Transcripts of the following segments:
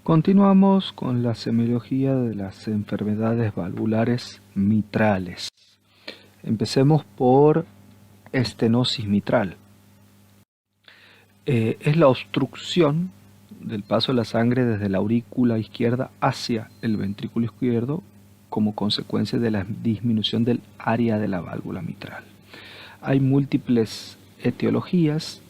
Continuamos con la semiología de las enfermedades valvulares mitrales. Empecemos por estenosis mitral. Es la obstrucción del paso de la sangre desde la aurícula izquierda hacia el ventrículo izquierdo como consecuencia de la disminución del área de la válvula mitral. Hay múltiples etiologías.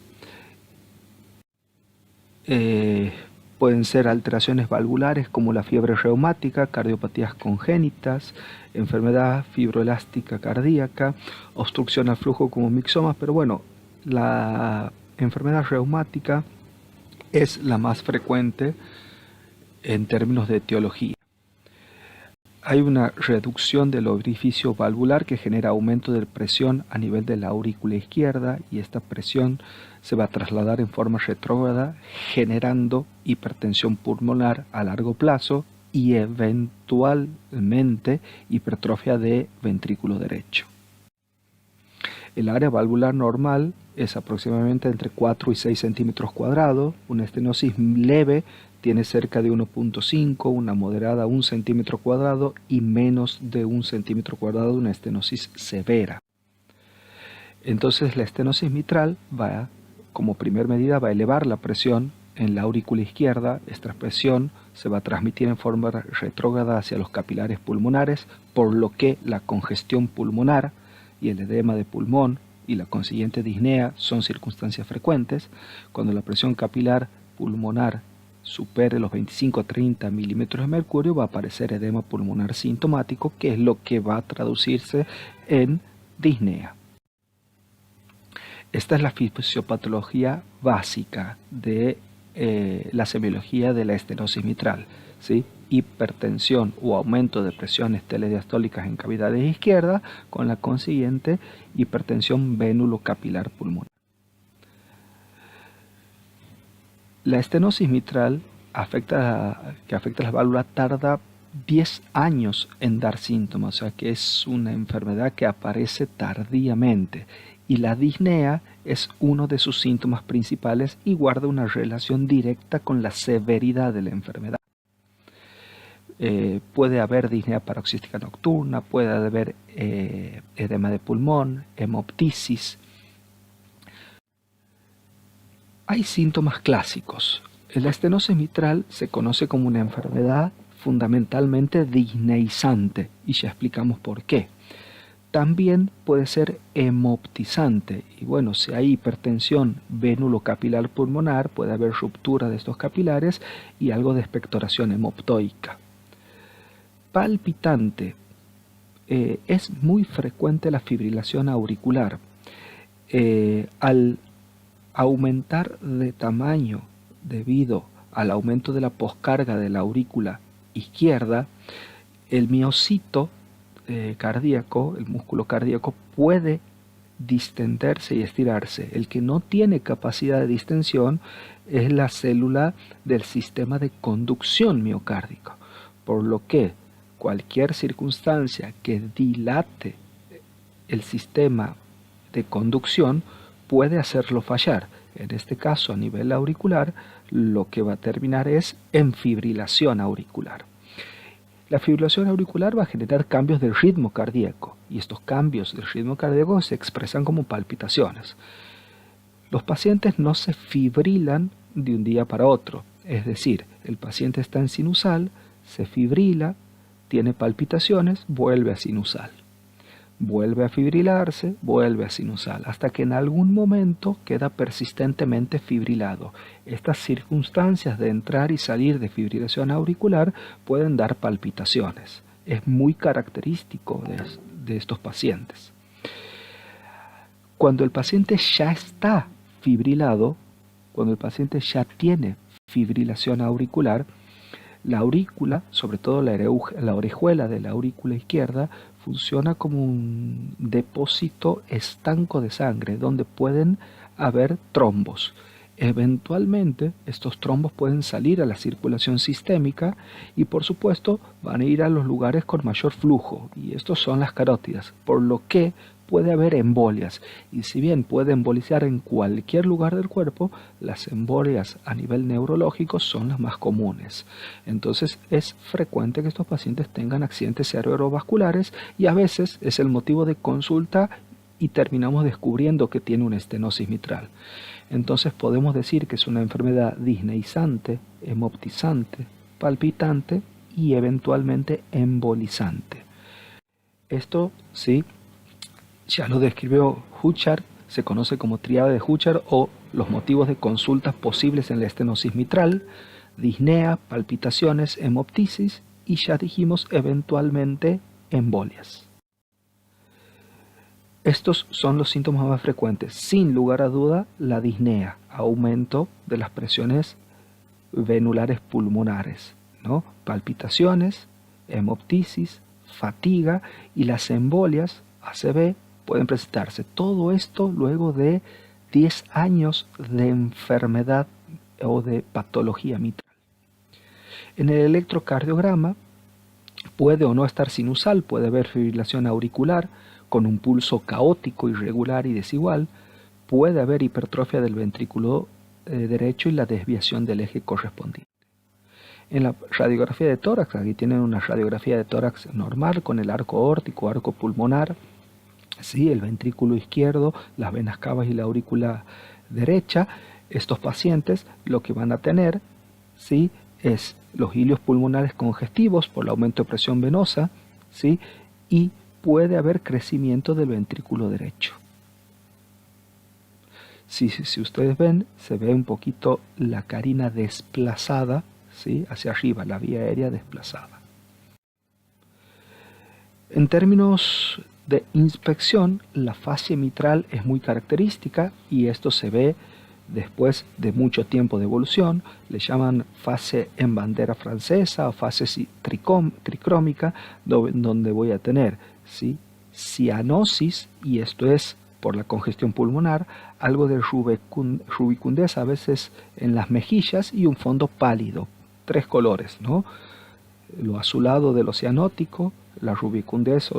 Pueden ser alteraciones valvulares como la fiebre reumática, cardiopatías congénitas, enfermedad fibroelástica cardíaca, obstrucción al flujo como mixomas, pero bueno, la enfermedad reumática es la más frecuente en términos de etiología. Hay una reducción del orificio valvular que genera aumento de presión a nivel de la aurícula izquierda y esta presión se va a trasladar en forma retrógrada generando hipertensión pulmonar a largo plazo y eventualmente hipertrofia de ventrículo derecho. El área valvular normal es aproximadamente entre 4 y 6 centímetros cuadrados, una estenosis leve tiene cerca de 1.5, una moderada 1 centímetro cuadrado y menos de 1 centímetro cuadrado una estenosis severa. Entonces la estenosis mitral va, como primer medida, va a elevar la presión en la aurícula izquierda. Esta presión se va a transmitir en forma retrógrada hacia los capilares pulmonares, por lo que la congestión pulmonar y el edema de pulmón y la consiguiente disnea son circunstancias frecuentes. Cuando la presión capilar pulmonar supere los 25 a 30 milímetros de mercurio va a aparecer edema pulmonar sintomático, que es lo que va a traducirse en disnea. Esta es la fisiopatología básica de la semiología de la estenosis mitral, ¿sí? Hipertensión o aumento de presiones telediastólicas en cavidades izquierdas con la consiguiente hipertensión vénulo-capilar pulmonar. La estenosis mitral que afecta a las válvulas tarda 10 años en dar síntomas, o sea que es una enfermedad que aparece tardíamente y la disnea es uno de sus síntomas principales y guarda una relación directa con la severidad de la enfermedad. Puede haber disnea paroxística nocturna, puede haber edema de pulmón, hemoptisis. Hay síntomas clásicos. La estenosis mitral se conoce como una enfermedad fundamentalmente disneizante y ya explicamos por qué. También puede ser hemoptizante y bueno, si hay hipertensión vénulo-capilar pulmonar puede haber ruptura de estos capilares y algo de expectoración hemoptoica. Palpitante. Es muy frecuente la fibrilación auricular. Al aumentar de tamaño debido al aumento de la poscarga de la aurícula izquierda, el miocito cardíaco, el músculo cardíaco, puede distenderse y estirarse. El que no tiene capacidad de distensión es la célula del sistema de conducción miocárdico, por lo que cualquier circunstancia que dilate el sistema de conducción puede hacerlo fallar. En este caso, a nivel auricular, lo que va a terminar es en fibrilación auricular. La fibrilación auricular va a generar cambios del ritmo cardíaco y estos cambios del ritmo cardíaco se expresan como palpitaciones. Los pacientes no se fibrilan de un día para otro, es decir, el paciente está en sinusal, se fibrila, tiene palpitaciones, vuelve a sinusal. Vuelve a fibrilarse, vuelve a sinusal, hasta que en algún momento queda persistentemente fibrilado. Estas circunstancias de entrar y salir de fibrilación auricular pueden dar palpitaciones. Es muy característico de estos pacientes. Cuando el paciente ya está fibrilado, cuando el paciente ya tiene fibrilación auricular, la aurícula, sobre todo la orejuela de la aurícula izquierda, funciona como un depósito estanco de sangre donde pueden haber trombos. Eventualmente estos trombos pueden salir a la circulación sistémica y por supuesto van a ir a los lugares con mayor flujo y estos son las carótidas, por lo que puede haber embolias. Y si bien puede embolizar en cualquier lugar del cuerpo, las embolias a nivel neurológico son las más comunes. Entonces es frecuente que estos pacientes tengan accidentes cerebrovasculares y a veces es el motivo de consulta y terminamos descubriendo que tiene una estenosis mitral. Entonces podemos decir que es una enfermedad disneizante, hemoptizante, palpitante y eventualmente embolizante. Esto sí, ya lo describió Huchard, se conoce como triada de Huchard o los motivos de consultas posibles en la estenosis mitral, disnea, palpitaciones, hemoptisis y ya dijimos eventualmente embolias. Estos son los síntomas más frecuentes. Sin lugar a duda, la disnea, aumento de las presiones venulares pulmonares, ¿no? Palpitaciones, hemoptisis, fatiga y las embolias ACV pueden presentarse. Todo esto luego de 10 años de enfermedad o de patología mitral. En el electrocardiograma puede o no estar sinusal, puede haber fibrilación auricular con un pulso caótico, irregular y desigual, puede haber hipertrofia del ventrículo derecho y la desviación del eje correspondiente. En la radiografía de tórax, aquí tienen una radiografía de tórax normal con el arco aórtico, arco pulmonar, ¿sí? El ventrículo izquierdo, las venas cavas y la aurícula derecha. Estos pacientes lo que van a tener, ¿sí? Es los hilios pulmonares congestivos por el aumento de presión venosa, ¿sí? Y puede haber crecimiento del ventrículo derecho. Si ustedes ven, se ve un poquito la carina desplazada, ¿sí? Hacia arriba, la vía aérea desplazada. En términos de inspección, la fascia mitral es muy característica y esto se ve después de mucho tiempo de evolución. Le llaman fase en bandera francesa o fase tricrómica, donde voy a tener, ¿sí? Cianosis, y esto es por la congestión pulmonar, algo de rubicundez a veces en las mejillas y un fondo pálido, 3 colores, ¿no? Lo azulado de lo cianótico, la rubicundez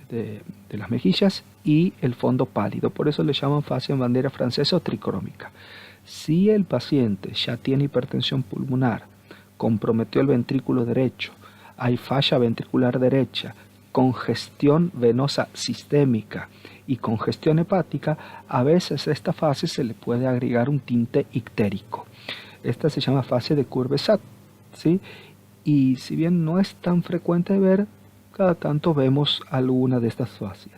de las mejillas y el fondo pálido. Por eso le llaman fase en bandera francesa o tricrómica. Si el paciente ya tiene hipertensión pulmonar, comprometió el ventrículo derecho, hay falla ventricular derecha, congestión venosa sistémica y congestión hepática, a veces a esta fase se le puede agregar un tinte ictérico. Esta se llama fase de Courbet-Sat, ¿sí? Y si bien no es tan frecuente de ver, cada tanto vemos alguna de estas fases.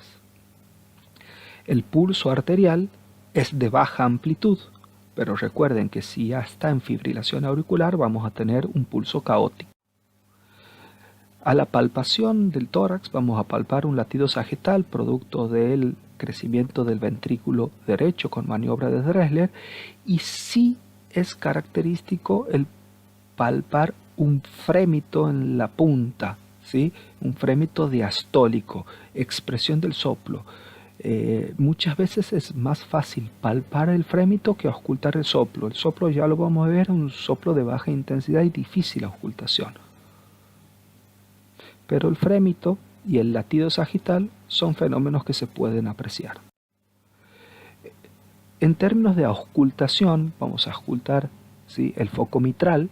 El pulso arterial es de baja amplitud, pero recuerden que si ya está en fibrilación auricular vamos a tener un pulso caótico. A la palpación del tórax vamos a palpar un latido sagital producto del crecimiento del ventrículo derecho con maniobra de Dressler, y sí es característico el palpar un frémito en la punta, ¿sí? Un frémito diastólico, expresión del soplo. Muchas veces es más fácil palpar el frémito que auscultar el soplo. El soplo ya lo vamos a ver, un soplo de baja intensidad y difícil auscultación. Pero el frémito y el latido sagital son fenómenos que se pueden apreciar. En términos de auscultación, vamos a auscultar, ¿sí? El foco mitral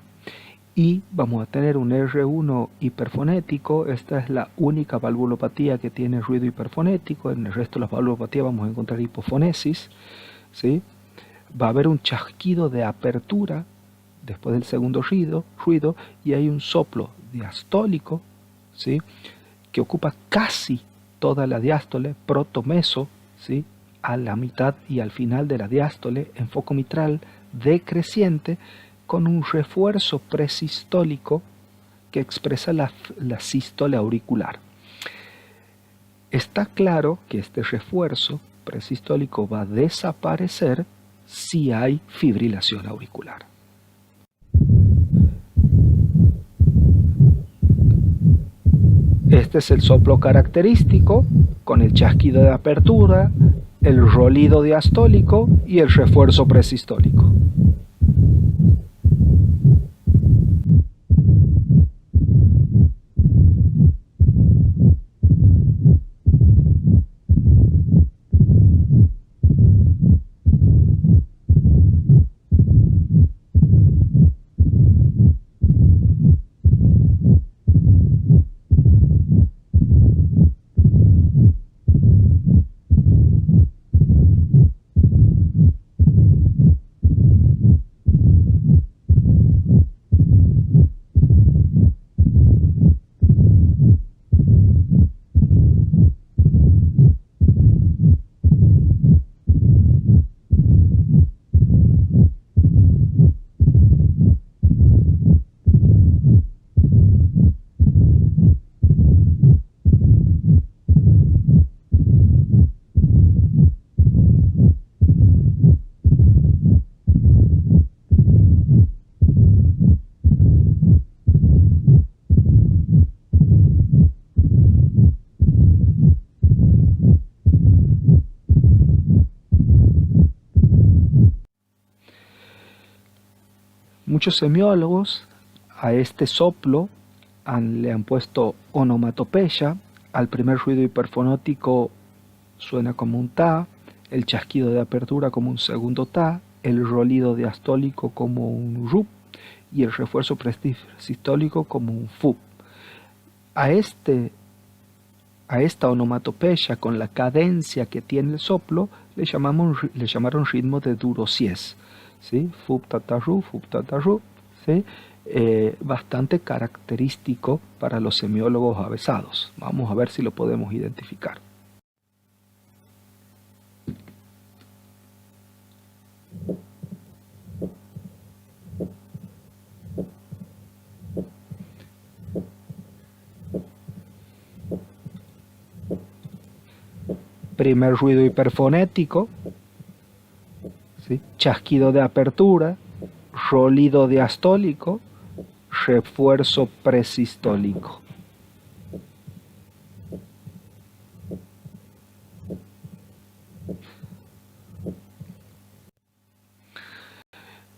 y vamos a tener un R1 hiperfonético. Esta es la única valvulopatía que tiene ruido hiperfonético. En el resto de las valvulopatías vamos a encontrar hipofonesis, ¿sí? Va a haber un chasquido de apertura después del segundo ruido y hay un soplo diastólico, ¿sí? Que ocupa casi toda la diástole, protomeso, ¿sí? A la mitad y al final de la diástole en foco mitral decreciente, con un refuerzo presistólico que expresa la sístole auricular. Está claro que este refuerzo presistólico va a desaparecer si hay fibrilación auricular. Este es el soplo característico con el chasquido de apertura, el rolido diastólico y el refuerzo presistólico. Muchos semiólogos a este soplo le han puesto onomatopeya. Al primer ruido hiperfonótico suena como un ta, el chasquido de apertura como un segundo ta, el rolido diastólico como un rup y el refuerzo presistólico como un fu. A esta onomatopeya con la cadencia que tiene el soplo le llamaron ritmo de Durosies, ¿sí? Fup tataru, ¿sí? Bastante característico para los semiólogos avesados. Vamos a ver si lo podemos identificar. Primer ruido hiperfonético, ¿sí? Chasquido de apertura, rolido diastólico, refuerzo presistólico.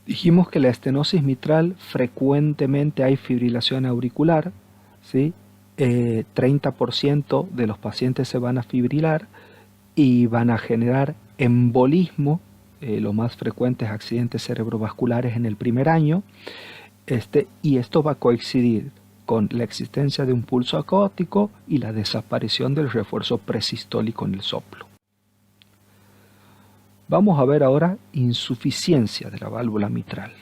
Dijimos que la estenosis mitral frecuentemente hay fibrilación auricular, ¿sí? 30% de los pacientes se van a fibrilar y van a generar embolismo. Lo más frecuente es accidentes cerebrovasculares en el primer año, y esto va a coincidir con la existencia de un pulso acótico y la desaparición del refuerzo presistólico en el soplo. Vamos a ver ahora insuficiencia de la válvula mitral.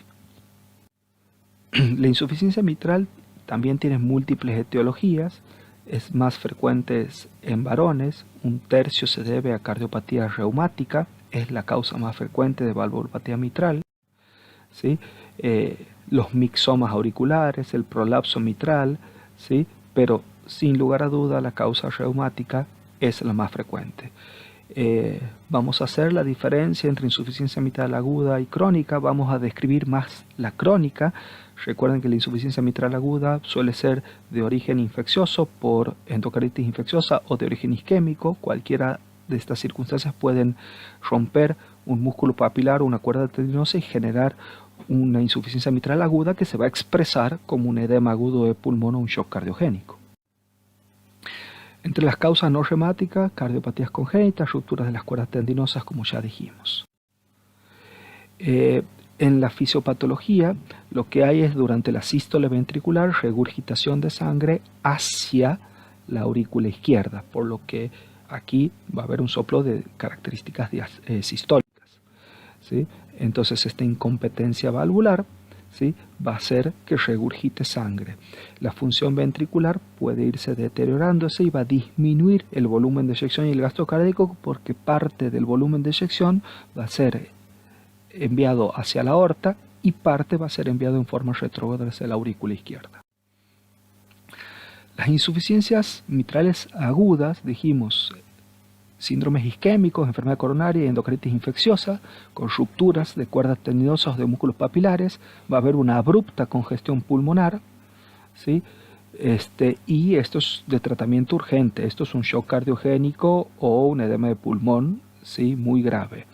La insuficiencia mitral también tiene múltiples etiologías, es más frecuente en varones, 1/3 se debe a cardiopatía reumática, es la causa más frecuente de valvulopatía mitral, ¿sí? Los mixomas auriculares, el prolapso mitral, ¿sí? Pero sin lugar a duda la causa reumática es la más frecuente. Vamos a hacer la diferencia entre insuficiencia mitral aguda y crónica. Vamos a describir más la crónica. Recuerden que la insuficiencia mitral aguda suele ser de origen infeccioso por endocarditis infecciosa o de origen isquémico. Cualquiera de estas circunstancias pueden romper un músculo papilar o una cuerda tendinosa y generar una insuficiencia mitral aguda que se va a expresar como un edema agudo de pulmón o un shock cardiogénico. Entre las causas no reumáticas, cardiopatías congénitas, rupturas de las cuerdas tendinosas, como ya dijimos. En la fisiopatología, lo que hay es durante la sístole ventricular regurgitación de sangre hacia la aurícula izquierda, por lo que aquí va a haber un soplo de características sistólicas, ¿sí? Entonces esta incompetencia valvular, ¿sí? Va a hacer que regurgite sangre. La función ventricular puede irse deteriorándose y va a disminuir el volumen de eyección y el gasto cardíaco, porque parte del volumen de eyección va a ser enviado hacia la aorta y parte va a ser enviado en forma retrógrada hacia la aurícula izquierda. Las insuficiencias mitrales agudas, dijimos, síndromes isquémicos, enfermedad coronaria y endocarditis infecciosa, con rupturas de cuerdas tendinosas o de músculos papilares, va a haber una abrupta congestión pulmonar, ¿sí? Y esto es de tratamiento urgente. Esto es un shock cardiogénico o un edema de pulmón, ¿sí? Muy grave.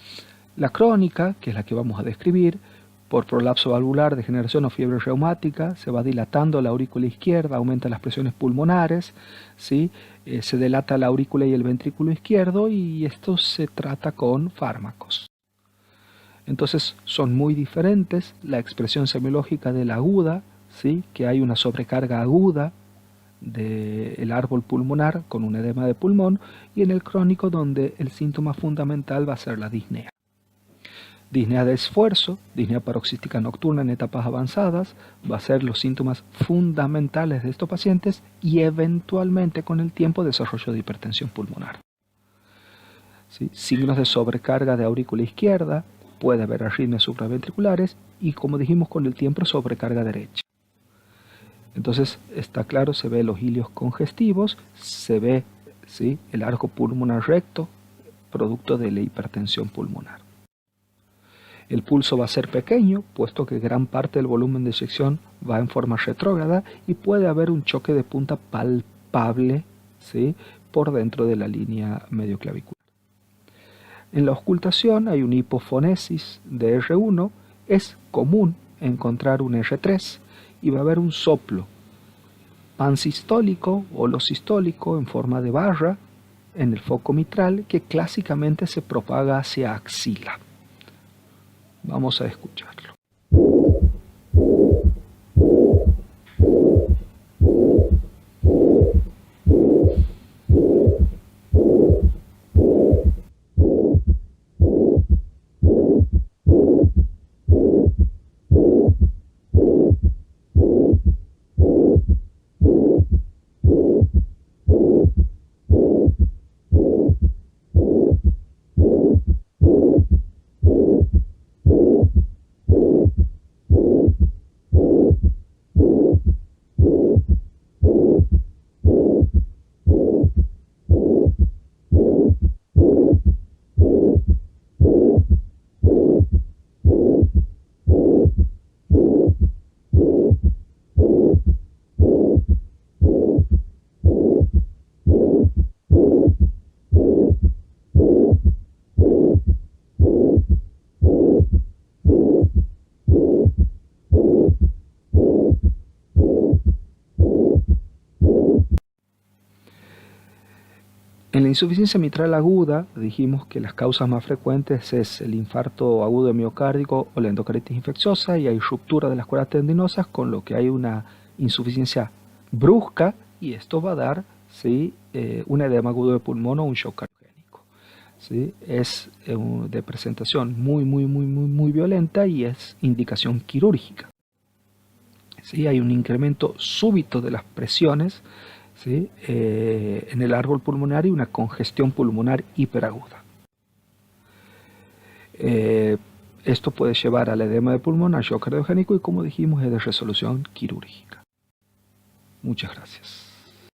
La crónica, que es la que vamos a describir, por prolapso valvular, degeneración o fiebre reumática, se va dilatando la aurícula izquierda, aumenta las presiones pulmonares, ¿sí? Se dilata la aurícula y el ventrículo izquierdo, y esto se trata con fármacos. Entonces son muy diferentes la expresión semiológica de la aguda, ¿sí? Que hay una sobrecarga aguda del árbol pulmonar con un edema de pulmón, y en el crónico, donde el síntoma fundamental va a ser la disnea. Disnea de esfuerzo, disnea paroxística nocturna en etapas avanzadas, va a ser los síntomas fundamentales de estos pacientes, y eventualmente con el tiempo desarrollo de hipertensión pulmonar. ¿Sí? Signos de sobrecarga de aurícula izquierda, puede haber arritmias supraventriculares y, como dijimos, con el tiempo sobrecarga derecha. Entonces está claro, se ve los hilios congestivos, se ve, ¿sí?, el arco pulmonar recto, producto de la hipertensión pulmonar. El pulso va a ser pequeño, puesto que gran parte del volumen de eyección va en forma retrógrada, y puede haber un choque de punta palpable, ¿sí?, por dentro de la línea medioclavicular. En la auscultación hay una hipofonesis de R1. Es común encontrar un R3 y va a haber un soplo pansistólico o losistólico en forma de barra en el foco mitral que clásicamente se propaga hacia axila. Vamos a escucharlo. En la insuficiencia mitral aguda dijimos que las causas más frecuentes es el infarto agudo de miocárdico o la endocarditis infecciosa, y hay ruptura de las cuerdas tendinosas, con lo que hay una insuficiencia brusca y esto va a dar, ¿sí?, un edema agudo de pulmón o un shock cardiogénico, ¿sí? Es de presentación muy violenta y es indicación quirúrgica, ¿sí? Hay un incremento súbito de las presiones, ¿sí?, en el árbol pulmonar y una congestión pulmonar hiperaguda. Esto puede llevar al edema de pulmón, al shock cardiogénico y, como dijimos, es de resolución quirúrgica. Muchas gracias.